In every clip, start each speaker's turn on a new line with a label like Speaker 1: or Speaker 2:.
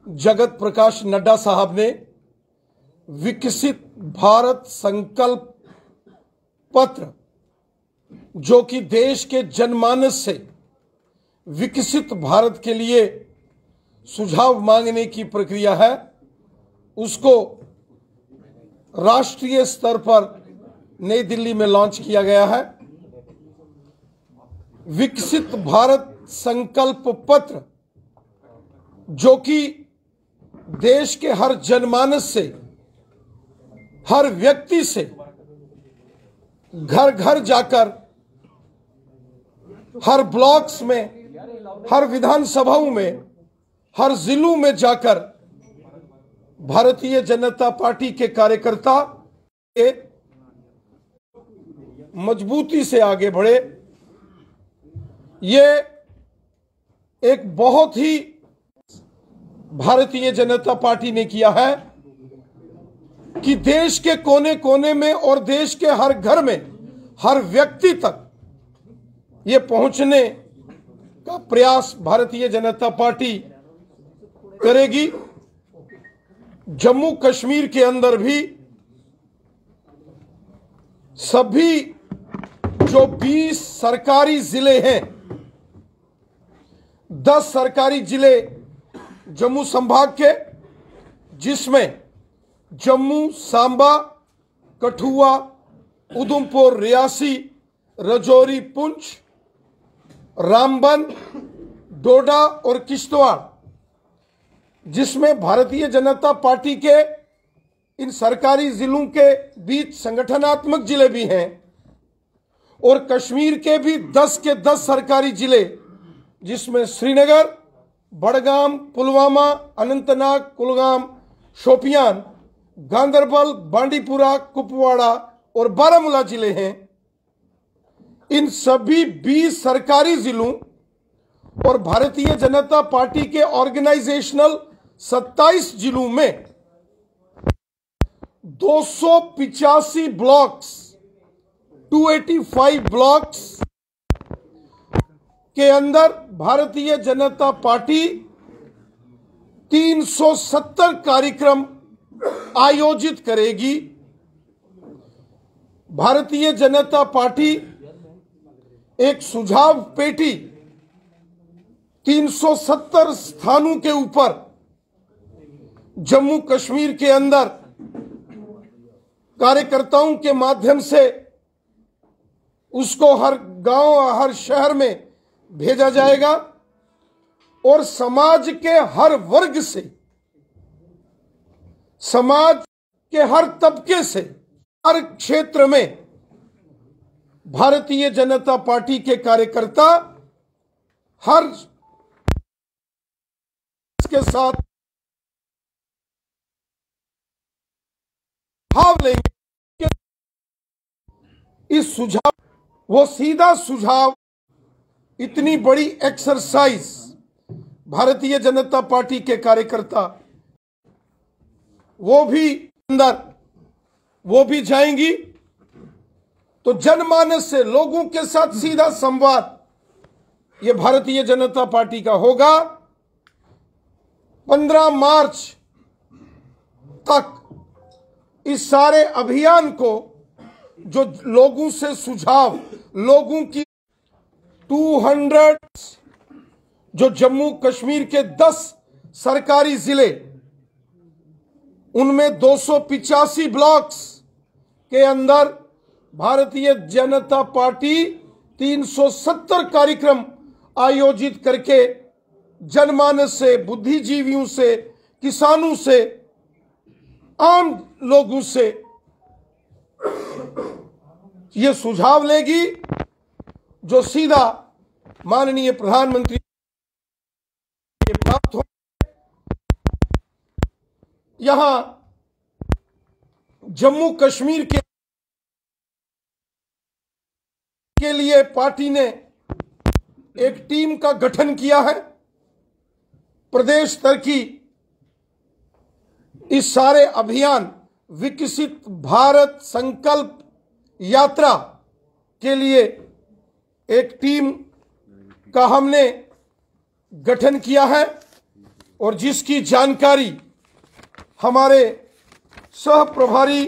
Speaker 1: जगत प्रकाश नड्डा साहब ने विकसित भारत संकल्प पत्र, जो कि देश के जनमानस से विकसित भारत के लिए सुझाव मांगने की प्रक्रिया है, उसको राष्ट्रीय स्तर पर नई दिल्ली में लॉन्च किया गया है। विकसित भारत संकल्प पत्र, जो कि देश के हर जनमानस से, हर व्यक्ति से घर घर जाकर, हर ब्लॉक्स में, हर विधानसभाओं में, हर जिलों में जाकर भारतीय जनता पार्टी के कार्यकर्ता मजबूती से आगे बढ़े। ये एक बहुत ही भारतीय जनता पार्टी ने किया है कि देश के कोने कोने में और देश के हर घर में, हर व्यक्ति तक ये पहुंचने का प्रयास भारतीय जनता पार्टी करेगी। जम्मू कश्मीर के अंदर भी सभी जो 20 सरकारी जिले हैं, 10 सरकारी जिले जम्मू संभाग के, जिसमें जम्मू, सांबा, कठुआ, उधमपुर, रियासी, राजौरी, पुंछ, रामबन, डोडा और किश्तवाड़, जिसमें भारतीय जनता पार्टी के इन सरकारी जिलों के बीच संगठनात्मक जिले भी हैं, और कश्मीर के भी 10 के 10 सरकारी जिले, जिसमें श्रीनगर, बड़गाम, पुलवामा, अनंतनाग, कुलगाम, शोपियान, गांदरबल, बांडीपुरा, कुपवाड़ा और बारामूला जिले हैं। इन सभी 20 सरकारी जिलों और भारतीय जनता पार्टी के ऑर्गेनाइजेशनल 27 जिलों में 285 ब्लॉक्स, 285 ब्लॉक्स के अंदर भारतीय जनता पार्टी 370 कार्यक्रम आयोजित करेगी। भारतीय जनता पार्टी एक सुझाव पेटी 370 स्थानों के ऊपर जम्मू कश्मीर के अंदर कार्यकर्ताओं के माध्यम से उसको हर गांव, हर शहर में भेजा जाएगा, और समाज के हर वर्ग से, समाज के हर तबके से, हर क्षेत्र में भारतीय जनता पार्टी के कार्यकर्ता हर के साथ भाव लेंगे। इस सुझाव, वो सीधा सुझाव, इतनी बड़ी एक्सरसाइज भारतीय जनता पार्टी के कार्यकर्ता वो भी जाएंगी, तो जनमानस से, लोगों के साथ सीधा संवाद ये भारतीय जनता पार्टी का होगा। 15 मार्च तक इस सारे अभियान को, जो लोगों से सुझाव, लोगों की 200, जो जम्मू कश्मीर के 10 सरकारी जिले, उनमें 285 ब्लॉक्स के अंदर भारतीय जनता पार्टी 370 कार्यक्रम आयोजित करके जनमानस से, बुद्धिजीवियों से, किसानों से, आम लोगों से ये सुझाव लेगी, जो सीधा माननीय प्रधानमंत्री के प्राप्त हो। यहां जम्मू कश्मीर के लिए पार्टी ने एक टीम का गठन किया है। प्रदेश स्तर की इस सारे अभियान, विकसित भारत संकल्प यात्रा के लिए एक टीम का हमने गठन किया है। और जिसकी जानकारी हमारे सह प्रभारी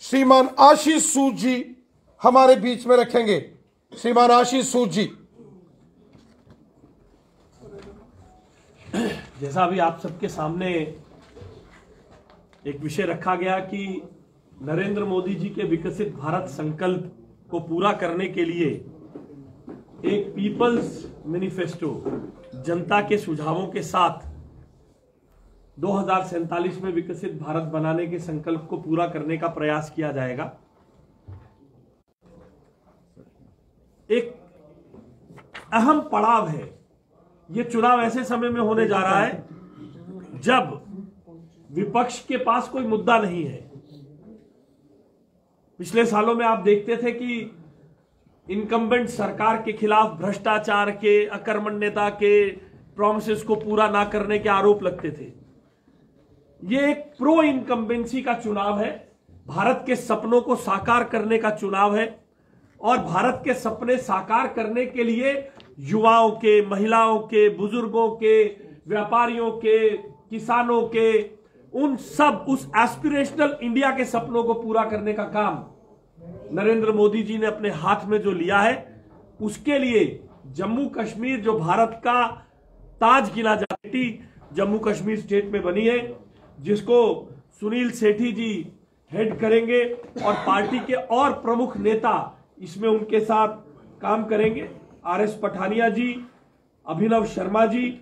Speaker 1: श्रीमान आशीष सूद जी हमारे बीच में रखेंगे। श्रीमान आशीष सूद जी।
Speaker 2: जैसा अभी आप सबके सामने एक विषय रखा गया कि नरेंद्र मोदी जी के विकसित भारत संकल्प को पूरा करने के लिए एक पीपल्स मैनिफेस्टो जनता के सुझावों के साथ 2047 में विकसित भारत बनाने के संकल्प को पूरा करने का प्रयास किया जाएगा। एक अहम पड़ाव है। यह चुनाव ऐसे समय में होने जा रहा है जब विपक्ष के पास कोई मुद्दा नहीं है। पिछले सालों में आप देखते थे कि इनकम्बेंट सरकार के खिलाफ भ्रष्टाचार के, अकर्मण्यता के, प्रॉमिसेस को पूरा ना करने के आरोप लगते थे। यह एक प्रो इनकम्बेंसी का चुनाव है, भारत के सपनों को साकार करने का चुनाव है। और भारत के सपने साकार करने के लिए युवाओं के, महिलाओं के, बुजुर्गों के, व्यापारियों के, किसानों के, उन सब उस एस्पिरेशनल इंडिया के सपनों को पूरा करने का काम नरेंद्र मोदी जी ने अपने हाथ में जो लिया है, उसके लिए जम्मू कश्मीर जो भारत का ताज गिना जाता है, जम्मू कश्मीर स्टेट में बनी है, जिसको सुनील सेठी जी हेड करेंगे और पार्टी के और प्रमुख नेता इसमें उनके साथ काम करेंगे। आरएस पठानिया जी, अभिनव शर्मा जी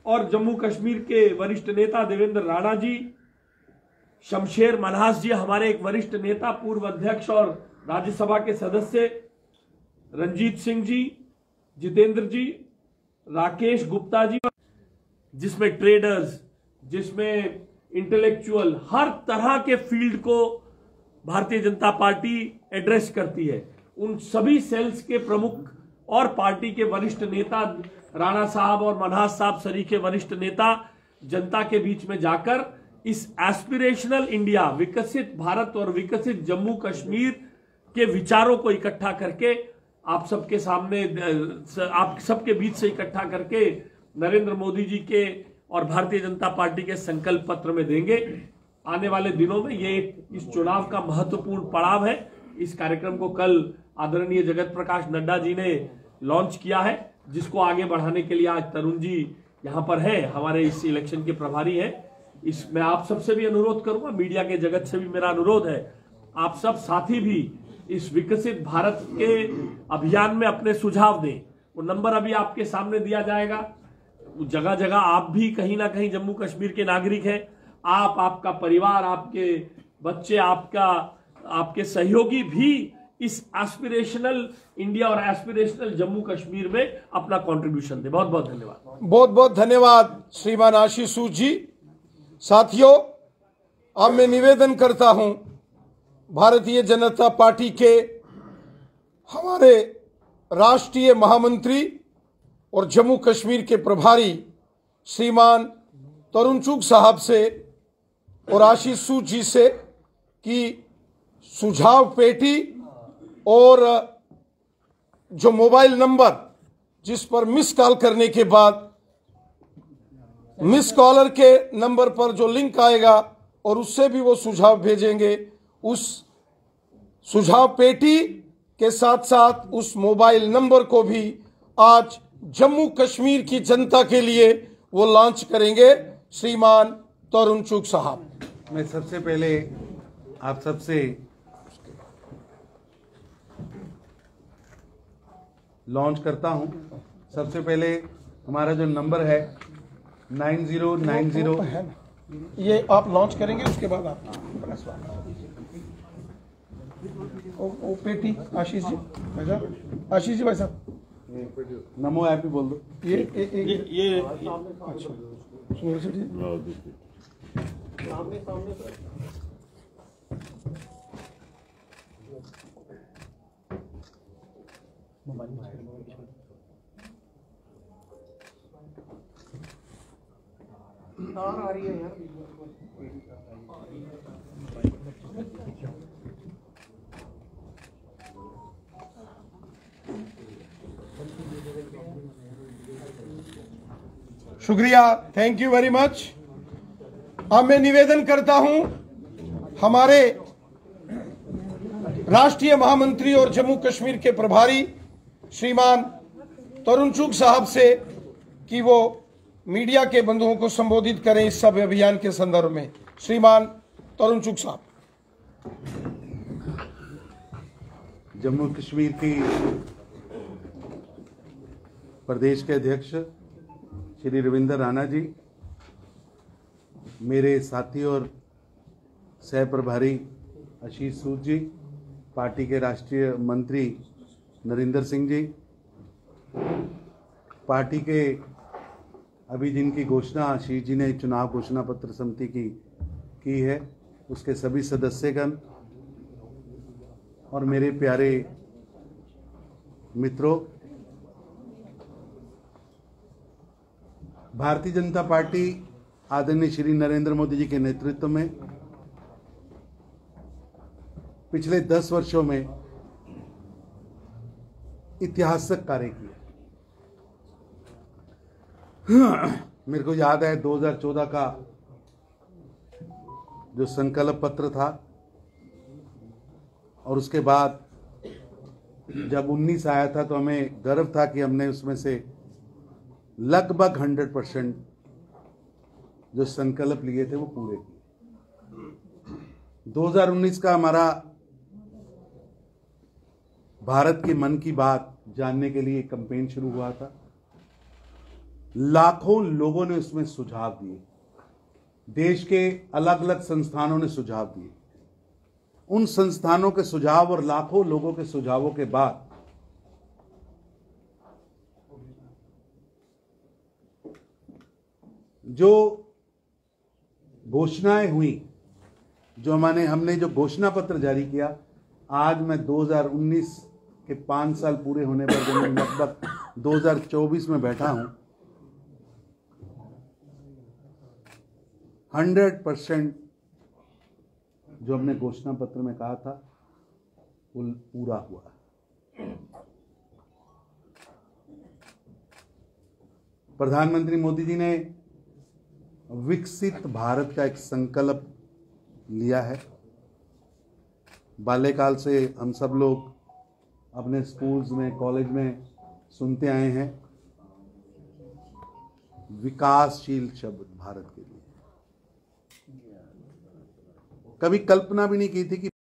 Speaker 2: और जम्मू कश्मीर के वरिष्ठ नेता देवेंद्र राणा जी, शमशेर मनहास जी हमारे एक वरिष्ठ नेता, पूर्व अध्यक्ष और राज्यसभा के सदस्य, रंजीत सिंह जी, जितेंद्र जी, राकेश गुप्ता जी, जिसमें ट्रेडर्स, जिसमें इंटेलेक्चुअल, हर तरह के फील्ड को भारतीय जनता पार्टी एड्रेस करती है। उन सभी सेल्स के प्रमुख और पार्टी के वरिष्ठ नेता राणा साहब और मनहास साहब सरीखे वरिष्ठ नेता जनता के बीच में जाकर इस एस्पिरेशनल इंडिया, विकसित भारत और विकसित जम्मू कश्मीर के विचारों को इकट्ठा करके आप सबके सामने, आप सबके बीच से इकट्ठा करके नरेंद्र मोदी जी के और भारतीय जनता पार्टी के संकल्प पत्र में देंगे। आने वाले दिनों में ये इस चुनाव का महत्वपूर्ण पड़ाव है। इस कार्यक्रम को कल आदरणीय जगत प्रकाश नड्डा जी ने लॉन्च किया है, जिसको आगे बढ़ाने के लिए आज तरुण जी यहां पर हैं, हमारे इस इलेक्शन के प्रभारी हैं। इसमें आप सबसे भी अनुरोध करूंगा, मीडिया के जगत से भी मेरा अनुरोध है, आप सब साथी भी इस विकसित भारत के अभियान में अपने सुझाव दें। वो नंबर अभी आपके सामने दिया जाएगा। जगह जगह आप भी कहीं ना कहीं जम्मू कश्मीर के नागरिक हैं। आप, आपका परिवार, आपके बच्चे, आपके सहयोगी भी इस एस्पिरेशनल इंडिया और एस्पिरेशनल जम्मू कश्मीर में अपना कंट्रीब्यूशन दे। बहुत बहुत धन्यवाद।
Speaker 1: बहुत बहुत धन्यवाद श्रीमान आशीष सूद जी। साथियों, अब मैं निवेदन करता हूं भारतीय जनता पार्टी के हमारे राष्ट्रीय महामंत्री और जम्मू कश्मीर के प्रभारी श्रीमान तरुण चुग साहब से और आशीष सूद जी से कि सुझाव पेटी और जो मोबाइल नंबर जिस पर मिस कॉल करने के बाद मिस कॉलर के नंबर पर जो लिंक आएगा और उससे भी वो सुझाव भेजेंगे, उस सुझाव पेटी के साथ साथ उस मोबाइल नंबर को भी आज जम्मू कश्मीर की जनता के लिए वो लॉन्च करेंगे श्रीमान तरुण चुग साहब।
Speaker 3: मैं सबसे पहले आप सबसे लॉन्च करता हूं। सबसे पहले हमारा जो नंबर है 9090,
Speaker 1: ये आप लॉन्च करेंगे, उसके बाद आप ओ पेटी आशीष जी भाई साहब, आशीष जी भाई साहब
Speaker 3: नमो ऐप ही बोल दो।
Speaker 2: ये
Speaker 1: अच्छा सुनील सेठी
Speaker 4: आ रही है यार।
Speaker 1: शुक्रिया, थैंक यू वेरी मच। अब मैं निवेदन करता हूं हमारे राष्ट्रीय महामंत्री और जम्मू कश्मीर के प्रभारी श्रीमान तरुण चुग साहब से कि वो मीडिया के बंधुओं को संबोधित करें इस सब अभियान के संदर्भ में। श्रीमान तरुण चुग साहब।
Speaker 3: जम्मू कश्मीर की प्रदेश के अध्यक्ष श्री रविंदर राणा जी, मेरे साथी और सह प्रभारी आशीष सूद जी, पार्टी के राष्ट्रीय मंत्री नरेंद्र सिंह जी, पार्टी के अभी जिनकी घोषणा आशीष जी ने चुनाव घोषणा पत्र समिति की है, उसके सभी सदस्यगण और मेरे प्यारे मित्रों, भारतीय जनता पार्टी आदरणीय श्री नरेंद्र मोदी जी के नेतृत्व में पिछले 10 वर्षों में ऐतिहासिक कार्य किए। मेरे को याद है 2014 का जो संकल्प पत्र था, और उसके बाद जब 19 आया था तो हमें गर्व था कि हमने उसमें से लगभग 100% जो संकल्प लिए थे वो पूरे किए। 2019 का हमारा भारत की मन की बात जानने के लिए कैंपेन शुरू हुआ था। लाखों लोगों ने उसमें सुझाव दिए, देश के अलग अलग संस्थानों ने सुझाव दिए। उन संस्थानों के सुझाव और लाखों लोगों के सुझावों के बाद जो घोषणाएं हुई, जो हमने जो घोषणा पत्र जारी किया, आज मैं 2019 के 5 साल पूरे होने पर जब मैं लगभग 2024 में बैठा हूं, 100% जो हमने घोषणा पत्र में कहा था वो पूरा हुआ। प्रधानमंत्री मोदी जी ने विकसित भारत का एक संकल्प लिया है। बाल्यकाल से हम सब लोग अपने स्कूल्स में, कॉलेज में सुनते आए हैं विकासशील शब्द भारत के लिए। कभी कल्पना भी नहीं की थी कि